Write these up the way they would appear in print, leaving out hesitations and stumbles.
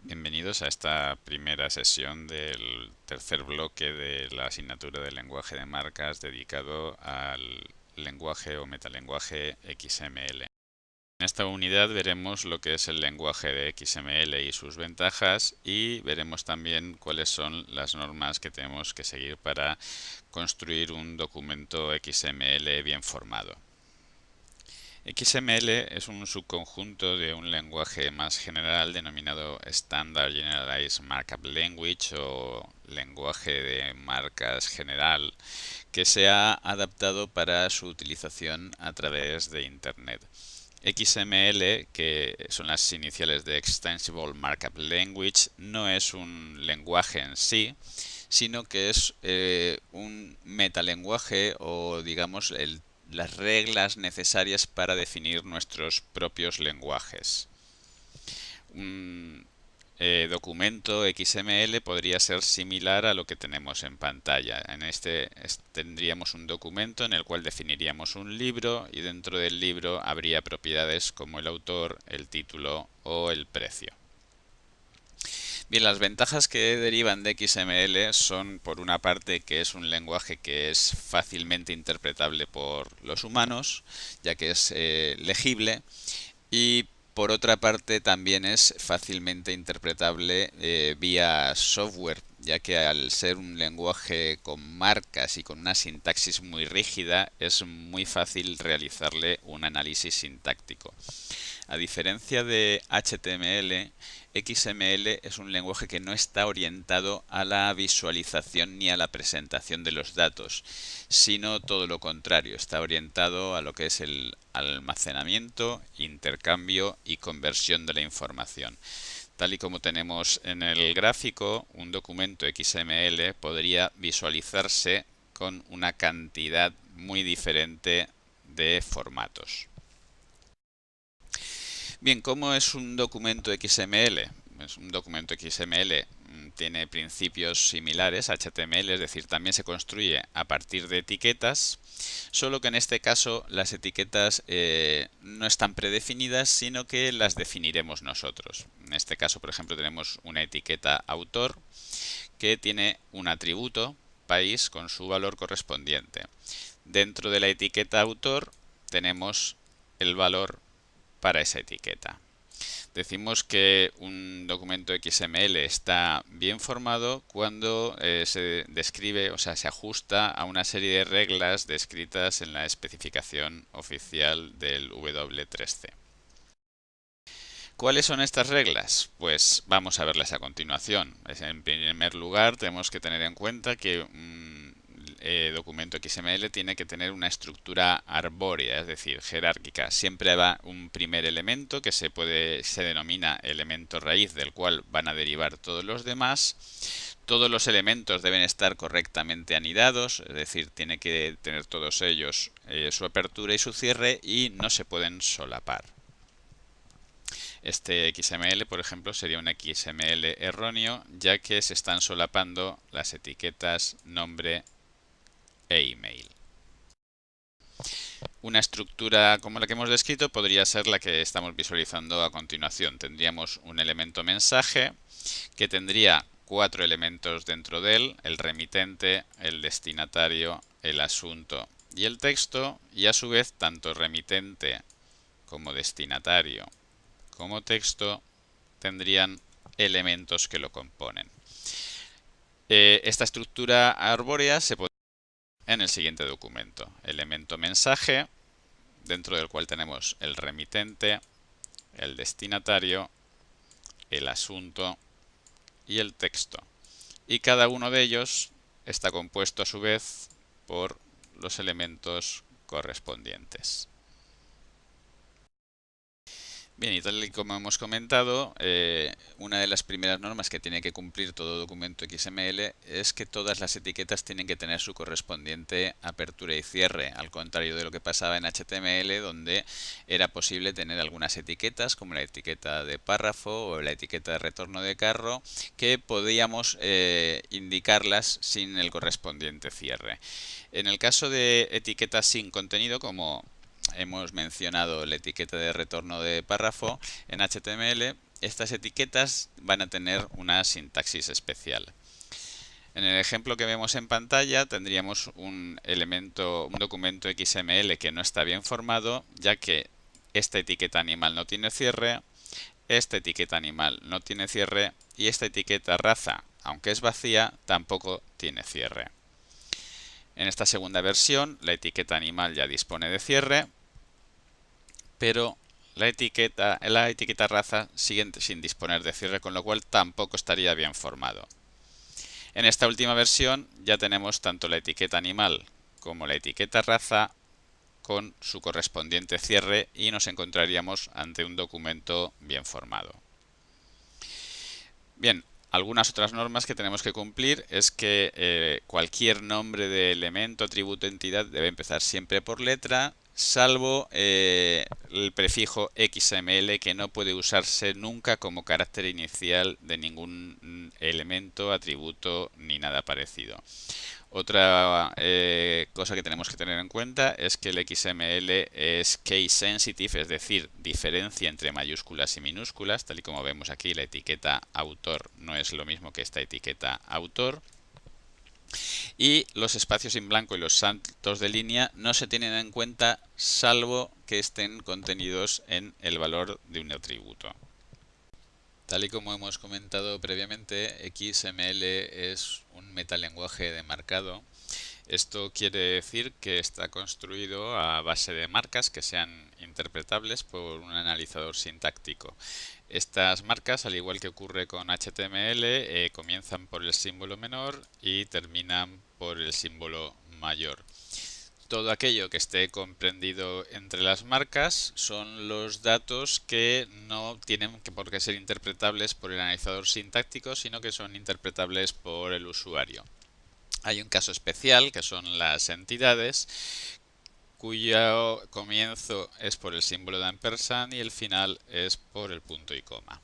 Bienvenidos a esta primera sesión del tercer bloque de la asignatura de lenguaje de marcas dedicado al lenguaje o metalenguaje XML. En esta unidad veremos lo que es el lenguaje de XML y sus ventajas, y veremos también cuáles son las normas que tenemos que seguir para construir un documento XML bien formado. XML es un subconjunto de un lenguaje más general denominado Standard Generalized Markup Language o lenguaje de marcas general, que se ha adaptado para su utilización a través de Internet. XML, que son las iniciales de Extensible Markup Language, no es un lenguaje en sí, sino que es un metalenguaje o digamos las reglas necesarias para definir nuestros propios lenguajes. Un documento XML podría ser similar a lo que tenemos en pantalla. En este tendríamos un documento en el cual definiríamos un libro, y dentro del libro habría propiedades como el autor, el título o el precio. Bien, las ventajas que derivan de XML son, por una parte, que es un lenguaje que es fácilmente interpretable por los humanos, ya que es legible, y por otra parte también es fácilmente interpretable vía software, ya que al ser un lenguaje con marcas y con una sintaxis muy rígida, es muy fácil realizarle un análisis sintáctico. A diferencia de HTML, XML es un lenguaje que no está orientado a la visualización ni a la presentación de los datos, sino todo lo contrario, está orientado a lo que es el almacenamiento, intercambio y conversión de la información. Tal y como tenemos en el gráfico, un documento XML podría visualizarse con una cantidad muy diferente de formatos. Bien, ¿cómo es un documento XML? Pues un documento XML tiene principios similares a HTML, es decir, también se construye a partir de etiquetas, solo que en este caso las etiquetas no están predefinidas, sino que las definiremos nosotros. En este caso, por ejemplo, tenemos una etiqueta autor que tiene un atributo país con su valor correspondiente. Dentro de la etiqueta autor tenemos el valor para esa etiqueta. Decimos que un documento XML está bien formado cuando se describe, o sea, se ajusta a una serie de reglas descritas en la especificación oficial del W3C. ¿Cuáles son estas reglas? Pues vamos a verlas a continuación. En primer lugar, tenemos que tener en cuenta que un documento XML tiene que tener una estructura arbórea, es decir, jerárquica. Siempre va un primer elemento que se denomina elemento raíz, del cual van a derivar todos los demás. Todos los elementos deben estar correctamente anidados, es decir, tiene que tener todos ellos su apertura y su cierre, y no se pueden solapar. Este XML, por ejemplo, sería un XML erróneo, ya que se están solapando las etiquetas nombre e email. Una estructura como la que hemos descrito podría ser la que estamos visualizando a continuación. Tendríamos un elemento mensaje que tendría 4 elementos dentro de él: el remitente, el destinatario, el asunto y el texto, y a su vez tanto remitente como destinatario como texto tendrían elementos que lo componen. Esta estructura arbórea se puede ver en el siguiente documento: elemento mensaje, dentro del cual tenemos el remitente, el destinatario, el asunto y el texto. Y cada uno de ellos está compuesto a su vez por los elementos correspondientes. Bien, y tal y como hemos comentado, una de las primeras normas que tiene que cumplir todo documento XML es que todas las etiquetas tienen que tener su correspondiente apertura y cierre, al contrario de lo que pasaba en HTML, donde era posible tener algunas etiquetas, como la etiqueta de párrafo o la etiqueta de retorno de carro, que podíamos indicarlas sin el correspondiente cierre. En el caso de etiquetas sin contenido, como hemos mencionado la etiqueta de retorno de párrafo, en HTML estas etiquetas van a tener una sintaxis especial. En el ejemplo que vemos en pantalla tendríamos un documento XML que no está bien formado, ya que esta etiqueta animal no tiene cierre, esta etiqueta animal no tiene cierre y esta etiqueta raza, aunque es vacía, tampoco tiene cierre. En esta segunda versión, la etiqueta animal ya dispone de cierre, pero la etiqueta raza sigue sin disponer de cierre, con lo cual tampoco estaría bien formado. En esta última versión ya tenemos tanto la etiqueta animal como la etiqueta raza con su correspondiente cierre y nos encontraríamos ante un documento bien formado. Bien, algunas otras normas que tenemos que cumplir es que cualquier nombre de elemento, atributo, entidad debe empezar siempre por letra, salvo el prefijo XML, que no puede usarse nunca como carácter inicial de ningún elemento, atributo ni nada parecido. Otra cosa que tenemos que tener en cuenta es que el XML es case sensitive, es decir, diferencia entre mayúsculas y minúsculas, tal y como vemos aquí. La etiqueta autor no es lo mismo que esta etiqueta autor. Y los espacios en blanco y los saltos de línea no se tienen en cuenta salvo que estén contenidos en el valor de un atributo. Tal y como hemos comentado previamente, XML es un metalenguaje de marcado. Esto quiere decir que está construido a base de marcas que sean interpretables por un analizador sintáctico. Estas marcas, al igual que ocurre con HTML, comienzan por el símbolo menor y terminan por el símbolo mayor. Todo aquello que esté comprendido entre las marcas son los datos que no tienen por qué ser interpretables por el analizador sintáctico, sino que son interpretables por el usuario. Hay un caso especial que son las entidades, cuyo comienzo es por el símbolo de ampersand y el final es por el punto y coma.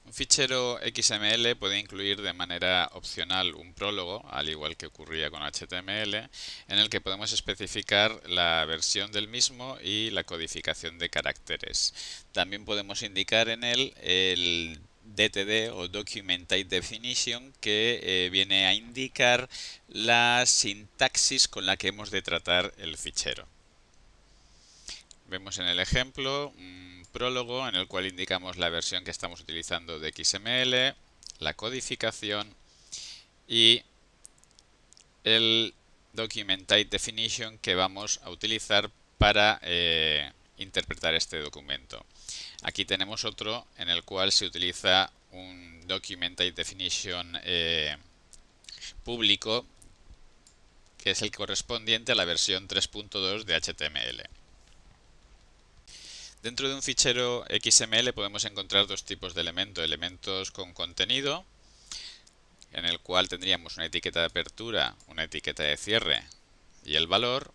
Un fichero XML puede incluir de manera opcional un prólogo, al igual que ocurría con HTML, en el que podemos especificar la versión del mismo y la codificación de caracteres. También podemos indicar en él el DTD o Document Type Definition, que viene a indicar la sintaxis con la que hemos de tratar el fichero. Vemos en el ejemplo un prólogo en el cual indicamos la versión que estamos utilizando de XML, la codificación y el Document Type Definition que vamos a utilizar para interpretar este documento. Aquí tenemos otro en el cual se utiliza un Document Type Definition público, que es el correspondiente a la versión 3.2 de HTML. Dentro de un fichero XML podemos encontrar dos tipos de elementos. Elementos con contenido, en el cual tendríamos una etiqueta de apertura, una etiqueta de cierre y el valor.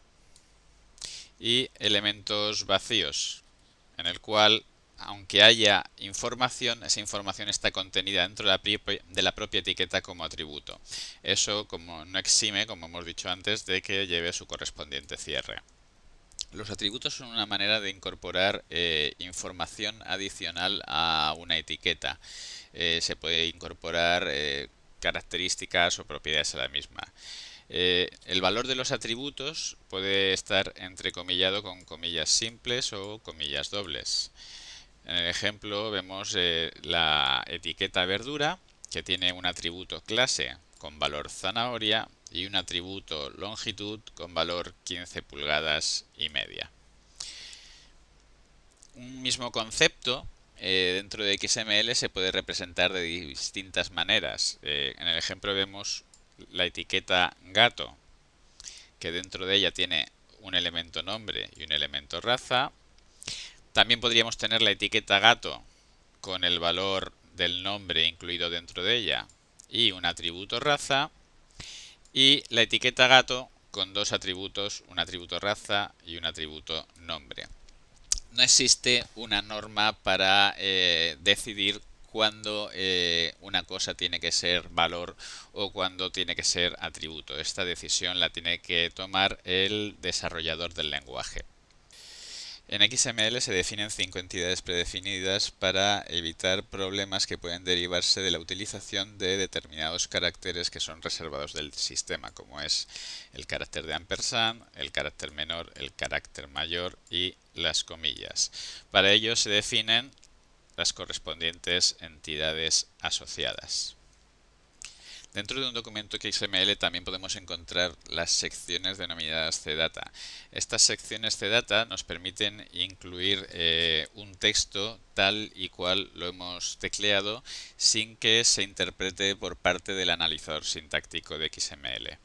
Y elementos vacíos, en el cual, aunque haya información, esa información está contenida dentro de la propia etiqueta como atributo. Eso no exime, como hemos dicho antes, de que lleve su correspondiente cierre. Los atributos son una manera de incorporar información adicional a una etiqueta. Se puede incorporar características o propiedades a la misma. El valor de los atributos puede estar entrecomillado con comillas simples o comillas dobles. En el ejemplo vemos la etiqueta verdura, que tiene un atributo clase con valor zanahoria y un atributo longitud con valor 15 pulgadas y media. Un mismo concepto dentro de XML se puede representar de distintas maneras. En el ejemplo vemos la etiqueta gato, que dentro de ella tiene un elemento nombre y un elemento raza. También podríamos tener la etiqueta gato con el valor del nombre incluido dentro de ella y un atributo raza. Y la etiqueta gato con dos atributos, un atributo raza y un atributo nombre. No existe una norma para decidir cuándo una cosa tiene que ser valor o cuándo tiene que ser atributo. Esta decisión la tiene que tomar el desarrollador del lenguaje. En XML se definen 5 entidades predefinidas para evitar problemas que pueden derivarse de la utilización de determinados caracteres que son reservados del sistema, como es el carácter de ampersand, el carácter menor, el carácter mayor y las comillas. Para ello se definen las correspondientes entidades asociadas. Dentro de un documento XML también podemos encontrar las secciones denominadas CData. Estas secciones CData nos permiten incluir un texto tal y cual lo hemos tecleado sin que se interprete por parte del analizador sintáctico de XML.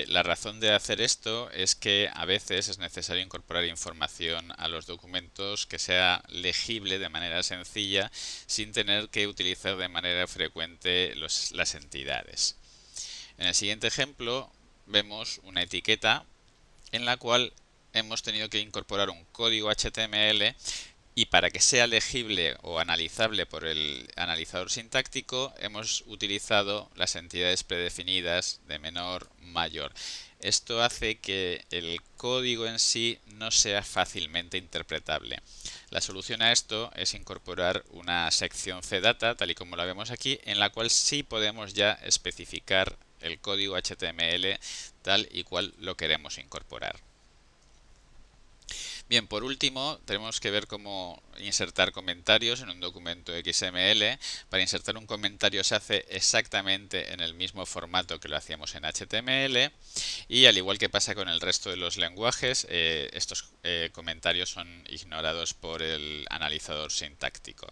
La razón de hacer esto es que a veces es necesario incorporar información a los documentos que sea legible de manera sencilla sin tener que utilizar de manera frecuente las entidades. En el siguiente ejemplo vemos una etiqueta en la cual hemos tenido que incorporar un código HTML y para que sea legible o analizable por el analizador sintáctico hemos utilizado las entidades predefinidas de menor, mayor. Esto hace que el código en sí no sea fácilmente interpretable. La solución a esto es incorporar una sección CData, tal y como la vemos aquí, en la cual sí podemos ya especificar el código HTML tal y cual lo queremos incorporar. Bien, por último, tenemos que ver cómo insertar comentarios en un documento XML. Para insertar un comentario se hace exactamente en el mismo formato que lo hacíamos en HTML y al igual que pasa con el resto de los lenguajes, estos comentarios son ignorados por el analizador sintáctico.